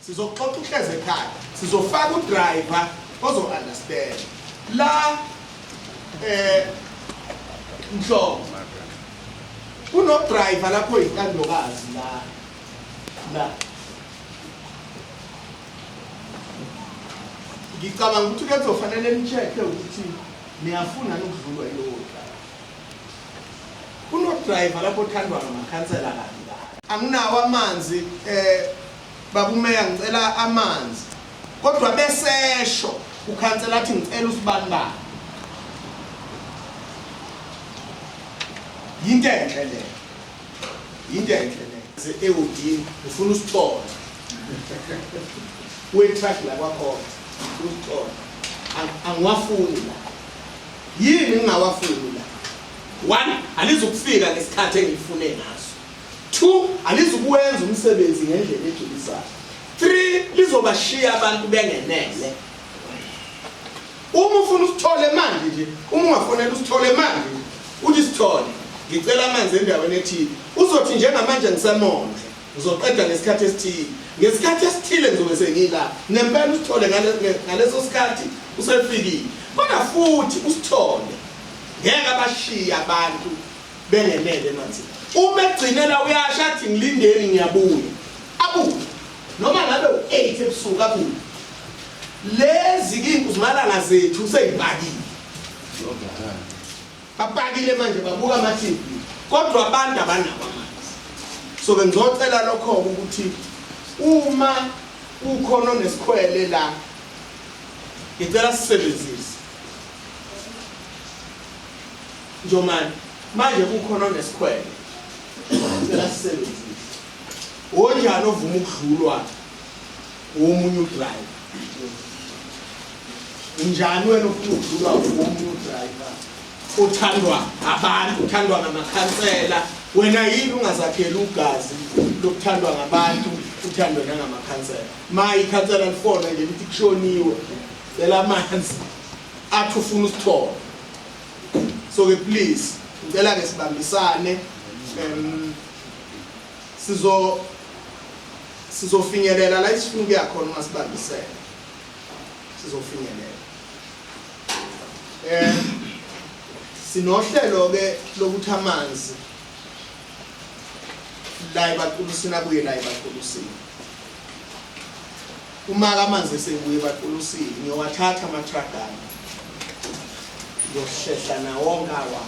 sizoxoxa uhleze ekhaya, sizofaka udriver ozo understand la mhlobo kuno driver lapho intandokazi la ngicabanga ukuthi kuzofanele nicheck ukuthi niyafuna ukudlulwa yilowo kuno driver lapho othandwa ngamakhansela kabi anginawo amanzi babumeya ngicela amanzi kodwa besesho ukhansela athi ngicela usibanibani yinto enhle le eudini ufuna usithola we-track la kwakhona usithola angiwafuni la yini ngingawafuni la 1 alizukufika ngesikhathi engifune ngaso 2 alizukuwenza umsebenzi ngendlela ejulisayo 3 lizobashiya abantu bengenele uma ufuna usithole manje nje uma ungafonela usithole manje uthi sithole ngicela amanzi endaweni ethile uzothi njengamanje ngisemondle uzoqeda ngesikhathi esithile ngizobe sengila ngempela usithole ngaleso sikhathi usefikile kodwa futhi usithole ngeke abashiya abantu bengenele manje uma egcinela uyasha athi ngilindeni ngiyabuya abuye noma ngabe u8 ebusuku abuye lezi inkuzmalanga zethu seyibhakile babhakile manje babuka ama-TV kodwa abantu abanawo amanzi so ke ngizocela lokho ukuthi uma ukhona nesikhwele la ngicela sisebenzise njomani manje kukhona nesikhwele ngicela sisebenzise onjani ovuma ukudlulwa womunye udriver unjani wena ufuna ukudlulwa womunye udriver uthandwa abantu uthandwa ngamakhansela wena yini ungazakhela ugazi lokuthandwa ngabantu uthandwa nangamakhansela mayi ikhansela lifona nje lithi kushoniwe cela amanzi athi ufuna usithola so ke please ngicela ke sibambisane sizofinyelela la isifuna ukuya khona uma sibambisene sizofinyelela sinohlelo ke lokuthi amanzi la ebaqulusini abuye la ebaqulusini uma amanzi esebuye ebaqulusini ngiyowathatha amatragana ngokusheshla nawo wonke awa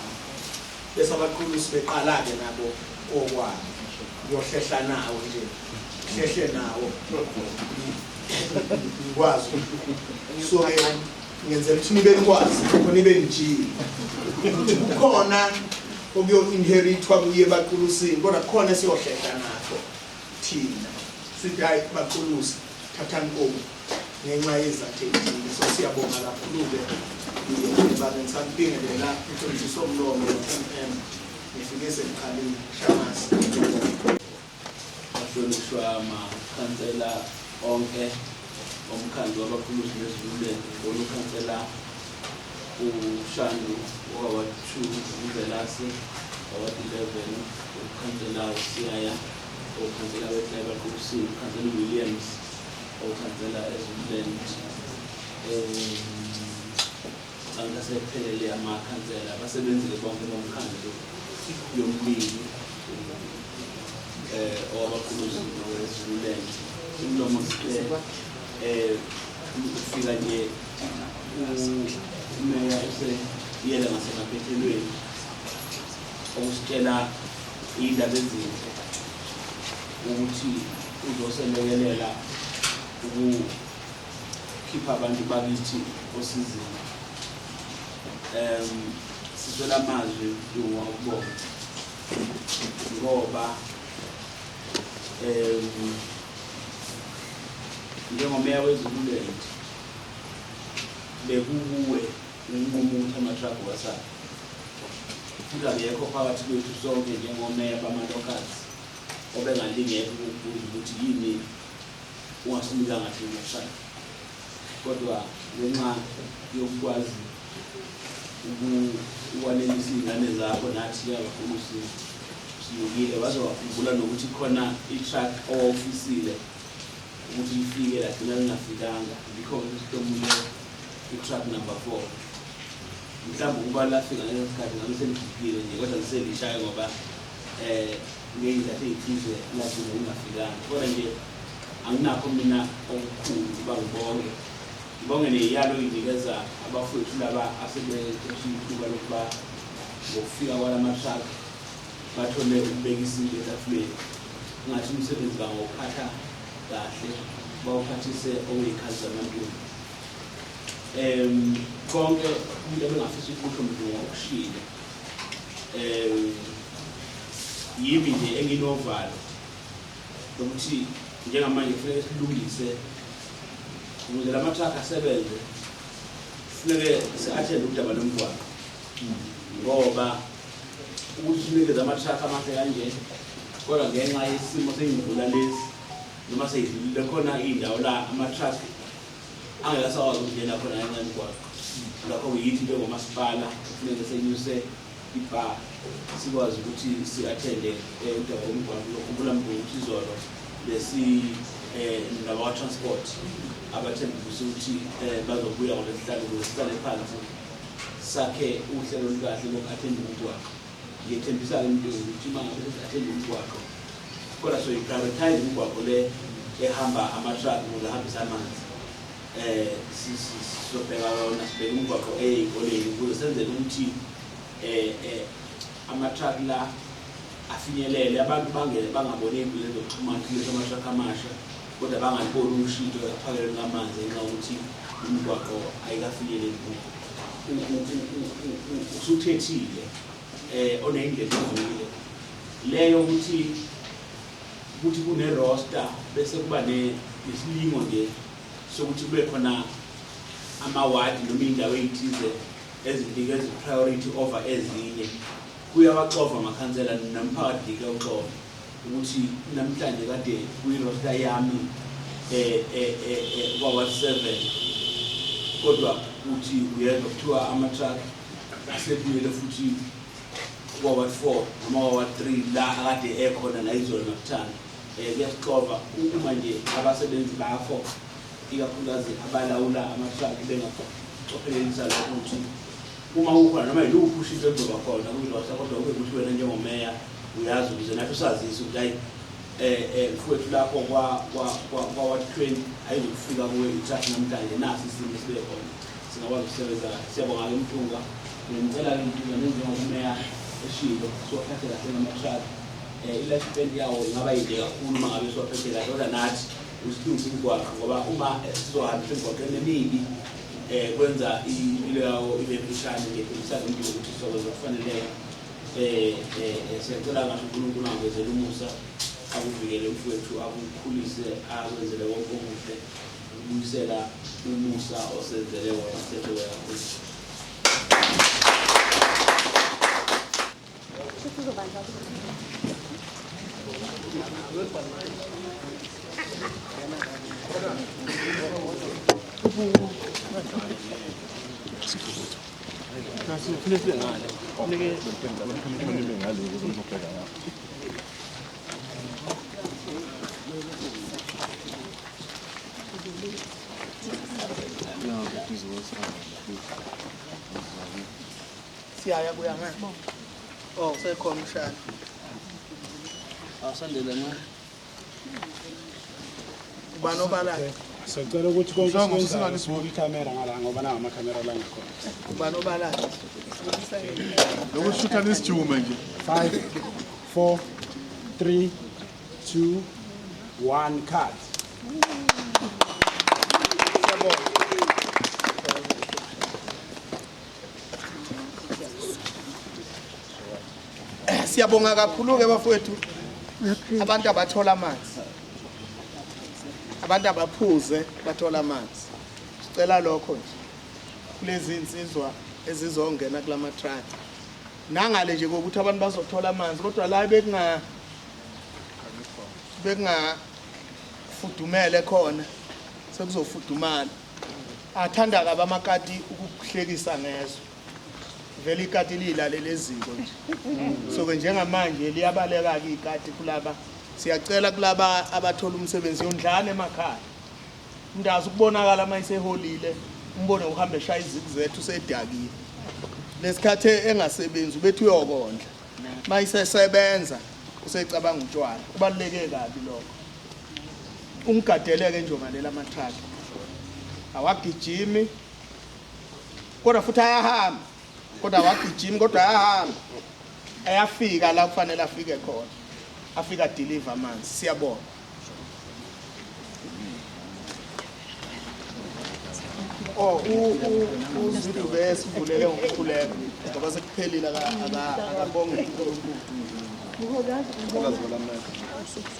bese abaqulusi beqala ke nabo okwabo ngiyohlehla nawo nje hlehle nawo ngikwazi so ngenzela ukuthi nibe nikwazi khona nibe nijile kukhona okuyo-inherithwa kuye baqulusini kodwa kukhona siyohlehla nakho thina sithi hayi baqulusi thathani komu ngenxa yezathu ezithile so siyabonga kakhulu-ke ngisakubingelela imfundiso somlomo ngifike semkhaleni shamasi ahlonishwa amakhansela onke omkhandlu wabaqulusi bezululeni olukhansela uShandu waward 2 uZelase waward 11 ukhansela uSiyaya ukhansela wabaqulusi ukhansela Williams ukhansela ezululeni angasephelele amakhansela abasebenzile bonke bomkhandlu yombili owabaqulusi wezululeni umlomo sicela ufika nje umeya useyela ngasemaphethelweni okusitshela indaba ezinhle ukuthi uzoselekelela ukukhipha abantu bakithi osizini siswela amazwi ukubonga ngoba njengomeya wezululeni bekukuwe unqumo ukuthi amatrako wasaphi futhi akekho phakathi kwethu sonke njengomeya bamalokazi obengalingeka ukubuza ukuthi yini ungasinika ngathi ngokushaya kodwa ngenxa yokukwazi ukwanelisa izingane zakho nathi yabaqulusi siyukile wazowakhumbula nokuthi khona i-track owawufisile ukuthi lifike la gcina lingafikanga because sitomule i-truck number 4 mhlawumbe ukuba lafika ngaleso sikhathi ngabe selifikile nje kodwa liselishayo ngoba ngey'ndathi ey'thize lagcina lingafikanga kodwa nje anginakho mina okukhulu ukuba ngibonge neyalo yinikeza abafowethu laba asebethethe ithuba lokuba ngokufika kwalama-truck bathole ukubeka isinto etafuleni ngathi umsebenzi bangawuphatha kahle bawuphathise okuyikhathi zamantombi konke umuntu ebengafisa ukuthi umuntu ngokushile yimi nje enginovalo lokuthi njengamanje kufanele silungise ukuze lama-truck asebenze kufanele si-athende udaba lomgwaqo ngoba ukuthi sinikeze ama-truck amahle kanje kodwa ngenxa yesimo sey'mvula lezi noma seyidlulile khona iy'ndawo la ama-truck angekasakwazi ukungena khona ngenxa yomgwaqo ngakho yithi njengomasipala kufanele senyuse ibha sikwazi ukuthi si-athende udaba lomgwaqo lokhumbula mntu ukuthi izolo nabakwa-transport abathembisa ukuthi bazobuya ngolesihlanu ukuze sihlale phansi sakhe uhlelo olukahle loku-athenda umgwaqo ngiyethembisa-ke Mntuli ukuthi uma ngabe sesi-athenda umgwaqo kodwa soyi-prioritize imigwaqo le ehamba ama-truck ukuze ahambise amanzi sizobheka yona sibheke umgwaqo ey'koleni ukuze senzele ukuthi ama-truck la afinyelele abantu bangaboni ey'nkundleni zokuxhumana kulezi ama-truck amasha kodwa bangaliboni ushintsho ekuphakelweni kwamanzi ngenxa yokuthi imigwaqo ayikafinyeleli usuthethile oney'ndlela ezimile leyo ukuthi kune-roster bese kuba nesilingo nje sokuthi kube khona amawadi noma iy'ndawo ey'thize ezinikeza i-priority over ezinye kuyawaxova amakhansela nomphakathi kuyawuxova ukuthi namhlanje kade kuyi-roster yami kwa-ward 7 kodwa ukuthi uyezwa kuthiwa ama-truck asebuyele futhi kwa-ward 4 noma kwa-ward 3 la akade ekhona nayizolo nakuthanda kuyasixova uma nje abasebenzi bakho ikakhulukazi abalawula ama-truck bengacophelelisa lokho ukuthi uma kukhona noma yiluphi ushintsho oluzoba khona kwiroster kodwa kube ukuthi wena njengomeya uyazi ukuze nathi usazise ukuthi hayi mfowethu lapho kwa-ward 20 ayizokufika kuwe i-truck namhlanje nasi isimo sibe khona singakwazi ukusebenza. Siyabonga-ke Mthunga, ngicela-ke Mthunga nenjengomeya eshilo siwaphathe kahle ngama-truck i-life spend yawo ingaba yinde kakhulu uma ngabe siwaphethe kahle kodwa nathi usilungise imigwaqo ngoba uma sizohambisa emigwaqweni emibi kwenza impilo yawo ibe mfishane ngethembisane impilo ukuthi sizokwenza okufaneleyo. Siyacela ngasho uNkulunkulu angenzele umusa akuvikele mfowethu akukhulise akwenzele wonke okuhle ukubuyisela umusa osenzele wona sethu kakhulu. Siyaya kuya ngani? Oh, sekhona umshana. Awusandele ma. Ubani obala? Sicela ukuthi konke sikwenza sibuka ikamera ngala ngoba nawo amakhamera la ngakhona. Ubani obala? Lokushutha nesijume nje. 5 4 3 2 1 cut. Siyabonga kakhulu ke bafowethu abantu abathola amanzi. Abantu abaphuze bathola amanzi. Sicela lokho nje. Kulezi insizwa ezizongena kulama truck. Nangale nje ukuthi abantu bazothola amanzi kodwa la bekungafudumele khona sekuzofudumala. Athanda kabe amakati ukuhlekisa ngezo. Vele ikati lilalele eziko nje. So ke njengamanje liyabaleka ke ikati kulaba siyacela kulaba abathola umsebenzi yondlana emakhaya ndazi ukubonakala mayiseholile umbone uhambe eshaya izikuzethu usedakile lesikhathi engasebenzi ubethu uyokondla mayisesebenza usecabanga utshwala kubaluleke kabi lokho ungigadeleke nje ngalela amathrakhi awagijimi kodwa futhi ayahamba kodwa awagijimi kodwa ayahamba ayafika la kufanele afike khona afika deliver amanzi siyabona uZulu besivulele ngokukhuleka ngoba sekuphelile akabonge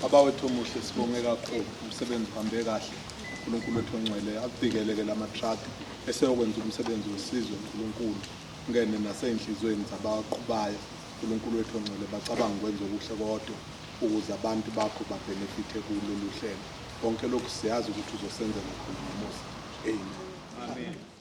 abawethu omuhle sibonge kakhulu umsebenzi uhambe kahle uNkulunkulu wethu ongcwele akudikeleke lamatraki eseyokwenza umsebenzi wesizwe uNkulunkulu ngene naseyinhlizweni zabaqhubayo uNkulunkulu wethu ongcwele bacabanga ukwenza okuhle kodwa ukuze abantu bakho babenefithe kulolu hlelo konke lokhu siyazi ukuthi uzosenzela khona namuhla amen.